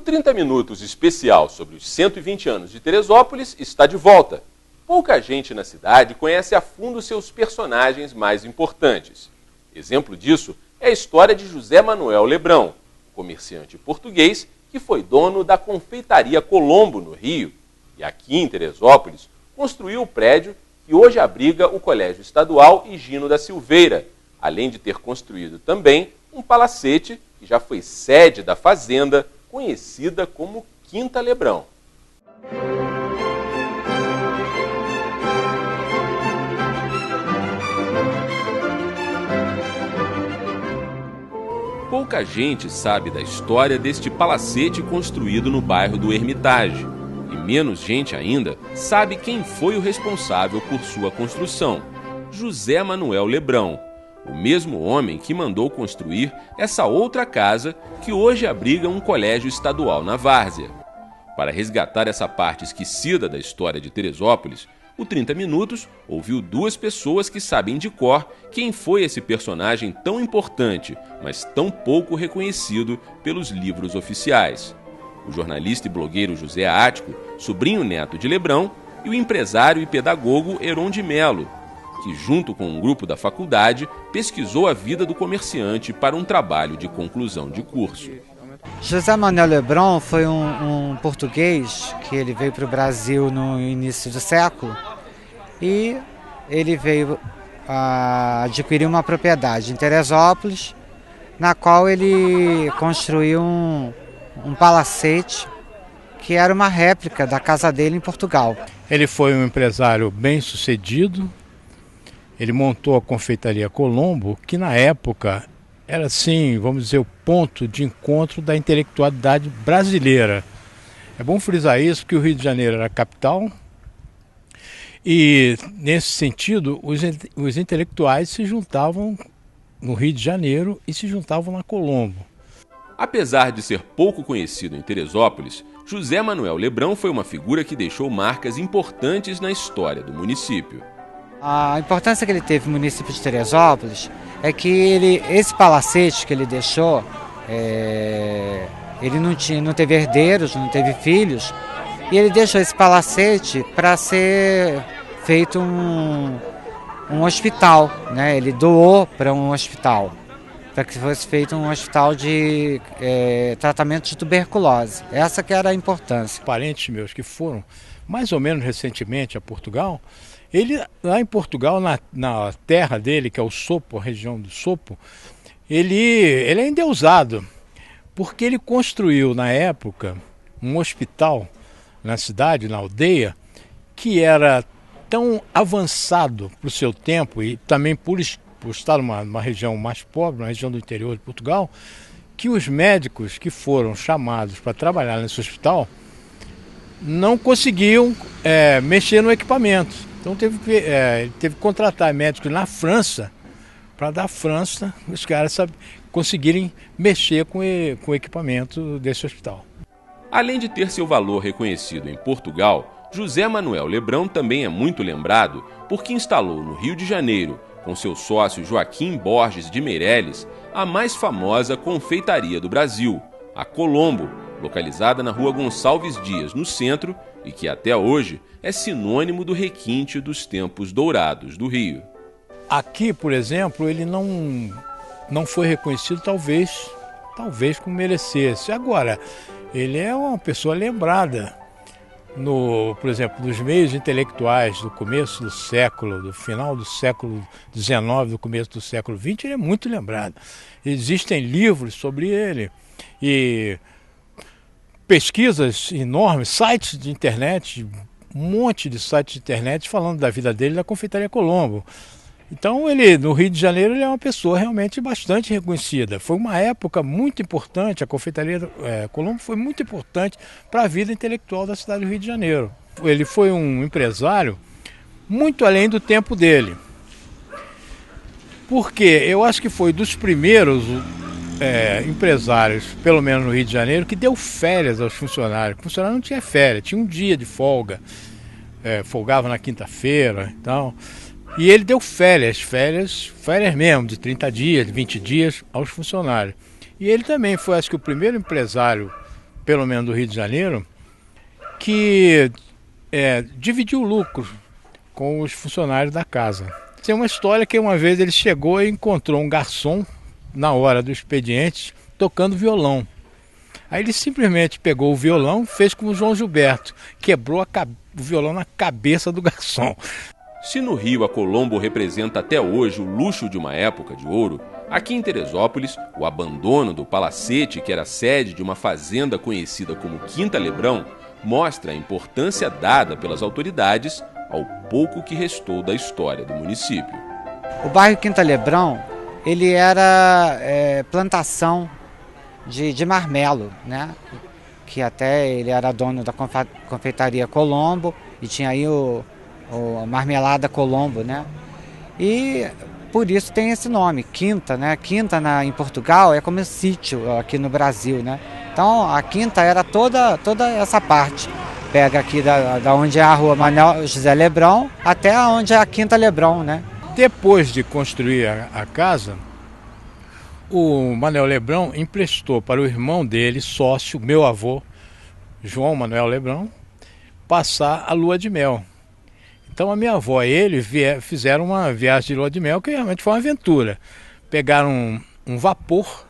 30 Minutos especial sobre os 120 anos de Teresópolis está de volta. Pouca gente na cidade conhece a fundo seus personagens mais importantes. Exemplo disso é a história de José Manuel Lebrão, comerciante português que foi dono da confeitaria Colombo, no Rio, e aqui em Teresópolis construiu o prédio que hoje abriga o Colégio Estadual Higino da Silveira, além de ter construído também um palacete que já foi sede da fazenda conhecida como Quinta Lebrão. Pouca gente sabe da história deste palacete construído no bairro do Hermitage. E menos gente ainda sabe quem foi o responsável por sua construção: José Manuel Lebrão, o mesmo homem que mandou construir essa outra casa que hoje abriga um colégio estadual na Várzea. Para resgatar essa parte esquecida da história de Teresópolis, o 30 Minutos ouviu duas pessoas que sabem de cor quem foi esse personagem tão importante, mas tão pouco reconhecido pelos livros oficiais: o jornalista e blogueiro José Ático, sobrinho neto de Lebrão, e o empresário e pedagogo Heron de Melo, que junto com um grupo da faculdade pesquisou a vida do comerciante para um trabalho de conclusão de curso. José Manuel Lebrão foi um português que ele veio para o Brasil no início do século e ele veio adquirir uma propriedade em Teresópolis, na qual ele construiu um palacete que era uma réplica da casa dele em Portugal. Ele foi um empresário bem-sucedido. Ele montou a confeitaria Colombo, que na época era, assim, vamos dizer, o ponto de encontro da intelectualidade brasileira. É bom frisar isso, porque o Rio de Janeiro era a capital e, nesse sentido, os intelectuais se juntavam no Rio de Janeiro e se juntavam na Colombo. Apesar de ser pouco conhecido em Teresópolis, José Manuel Lebrão foi uma figura que deixou marcas importantes na história do município. A importância que ele teve no município de Teresópolis é que esse palacete que ele deixou, ele não teve herdeiros, não teve filhos, e ele deixou esse palacete para ser feito um hospital, né? Ele doou para um hospital, para que fosse feito um hospital de tratamento de tuberculose. Essa que era a importância. Parentes meus que foram mais ou menos recentemente a Portugal, ele lá em Portugal, na terra dele, que é o Sopo, a região do Sopo, ele é endeusado, porque ele construiu na época um hospital na cidade, na aldeia, que era tão avançado para o seu tempo e também por estar numa região mais pobre, uma região do interior de Portugal, que os médicos que foram chamados para trabalhar nesse hospital não conseguiam mexer no equipamento. Então teve que contratar médicos na França, para da França os caras conseguirem mexer com o equipamento desse hospital. Além de ter seu valor reconhecido em Portugal, José Manuel Lebrão também é muito lembrado porque instalou no Rio de Janeiro, com seu sócio Joaquim Borges de Meireles, a mais famosa confeitaria do Brasil, a Colombo, localizada na Rua Gonçalves Dias, no centro, e que até hoje é sinônimo do requinte dos tempos dourados do Rio. Aqui, por exemplo, ele não foi reconhecido talvez como merecesse. Agora, ele é uma pessoa lembrada, por exemplo, dos meios intelectuais do começo do século, do final do século XIX, do começo do século XX, ele é muito lembrado. Existem livros sobre ele e pesquisas enormes, sites de internet, um monte de sites de internet falando da vida dele, da confeitaria Colombo. Então ele, no Rio de Janeiro, ele é uma pessoa realmente bastante reconhecida. Foi uma época muito importante, a confeitaria Colombo foi muito importante para a vida intelectual da cidade do Rio de Janeiro. Ele foi um empresário muito além do tempo dele. Porque eu acho que foi dos primeiros empresários, pelo menos no Rio de Janeiro, que deu férias aos funcionários. O funcionário não tinha férias, tinha um dia de folga, folgava na quinta-feira, então. E ele deu férias mesmo, de 30 dias, de 20 dias aos funcionários. E ele também foi, acho que, o primeiro empresário pelo menos do Rio de Janeiro, que dividiu o lucro com os funcionários da casa. Tem uma história que uma vez ele chegou e encontrou um garçom na hora do expediente tocando violão. Aí ele simplesmente pegou o violão, fez como o João Gilberto, quebrou o violão na cabeça do garçom. Se no Rio a Colombo representa até hoje o luxo de uma época de ouro, aqui em Teresópolis, o abandono do palacete, que era sede de uma fazenda conhecida como Quinta Lebrão, mostra a importância dada pelas autoridades ao pouco que restou da história do município. O bairro Quinta Lebrão, ele era plantação de marmelo, né? Que até ele era dono da confeitaria Colombo e tinha aí a marmelada Colombo, né? E por isso tem esse nome, Quinta, né? Quinta em Portugal é como sítio aqui no Brasil, né? Então a Quinta era toda essa parte. Pega aqui da onde é a rua Manuel José Lebrão até onde é a Quinta Lebrão, né? Depois de construir a casa, o Manuel Lebrão emprestou para o irmão dele, sócio, meu avô, João Manuel Lebrão, passar a lua de mel. Então a minha avó e ele fizeram uma viagem de lua de mel que realmente foi uma aventura. Pegaram um vapor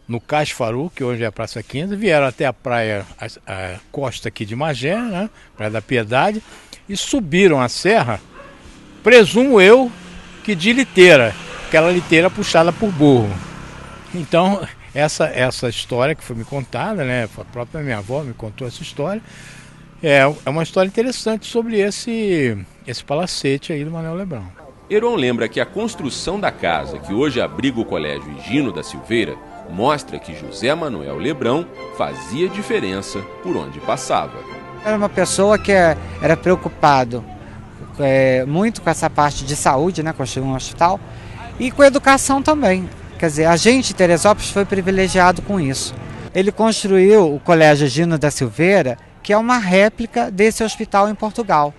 no Cais Faru, que hoje é a Praça 15, vieram até a praia, a costa aqui de Magé, né, Praia da Piedade, e subiram a serra, presumo eu, que de liteira, aquela liteira puxada por burro. Então, essa história que foi me contada, né, a própria minha avó me contou essa história, é uma história interessante sobre esse palacete aí do Manuel Lebrão. Heron lembra que a construção da casa, que hoje abriga o Colégio Higino da Silveira, mostra que José Manuel Lebrão fazia diferença por onde passava. Era uma pessoa que era preocupado muito com essa parte de saúde, né, construir um hospital, e com educação também. Quer dizer, a gente, Teresópolis, foi privilegiado com isso. Ele construiu o Colégio Higino da Silveira, que é uma réplica desse hospital em Portugal.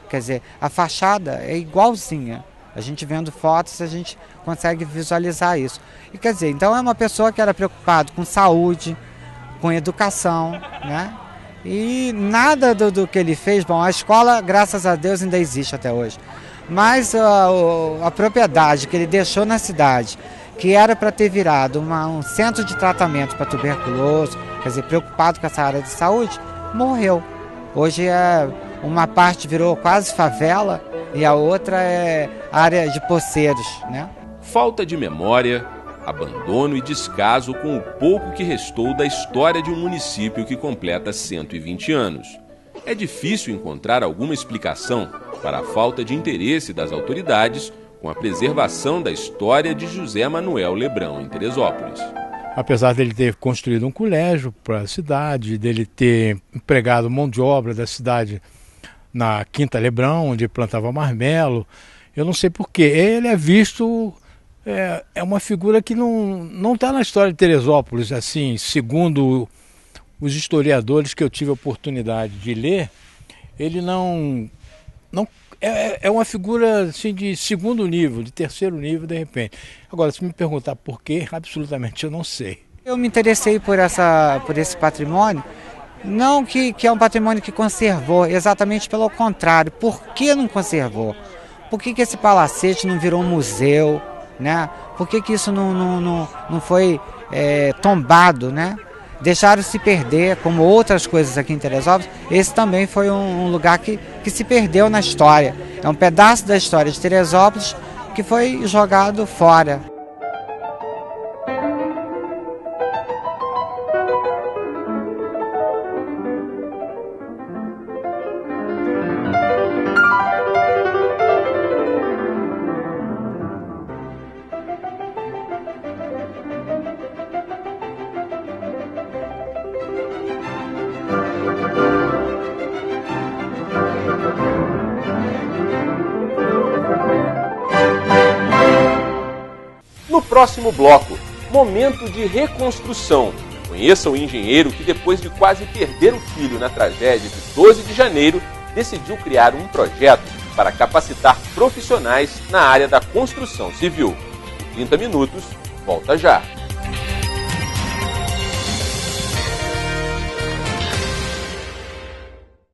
Quer dizer, a fachada é igualzinha. A gente vendo fotos, a gente consegue visualizar isso. E quer dizer, então é uma pessoa que era preocupada com saúde, com educação, né? E nada do que ele fez, bom, a escola, graças a Deus, ainda existe até hoje. Mas a propriedade que ele deixou na cidade, que era para ter virado um centro de tratamento para tuberculose, quer dizer, preocupado com essa área de saúde, morreu. Hoje uma parte virou quase favela e a outra é área de poceiros, né? Falta de memória, abandono e descaso com o pouco que restou da história de um município que completa 120 anos. É difícil encontrar alguma explicação para a falta de interesse das autoridades com a preservação da história de José Manuel Lebrão em Teresópolis. Apesar dele ter construído um colégio para a cidade, dele ter empregado mão de obra da cidade na Quinta Lebrão, onde plantava marmelo, eu não sei porquê. Ele é visto, é uma figura que não está na história de Teresópolis, assim, segundo os historiadores que eu tive a oportunidade de ler, ele não é uma figura assim, de segundo nível, de terceiro nível, de repente. Agora, se me perguntar por quê, absolutamente eu não sei. Eu me interessei por esse patrimônio, não que é um patrimônio que conservou, exatamente pelo contrário. Por que não conservou? Por que esse palacete não virou um museu, né? Por que isso não foi tombado, né? Deixaram se perder, como outras coisas aqui em Teresópolis. Esse também foi um lugar que se perdeu na história. É um pedaço da história de Teresópolis que foi jogado fora. No próximo bloco, momento de reconstrução. Conheça o engenheiro que, depois de quase perder o filho na tragédia de 12 de janeiro, decidiu criar um projeto para capacitar profissionais na área da construção civil. 30 minutos, volta já.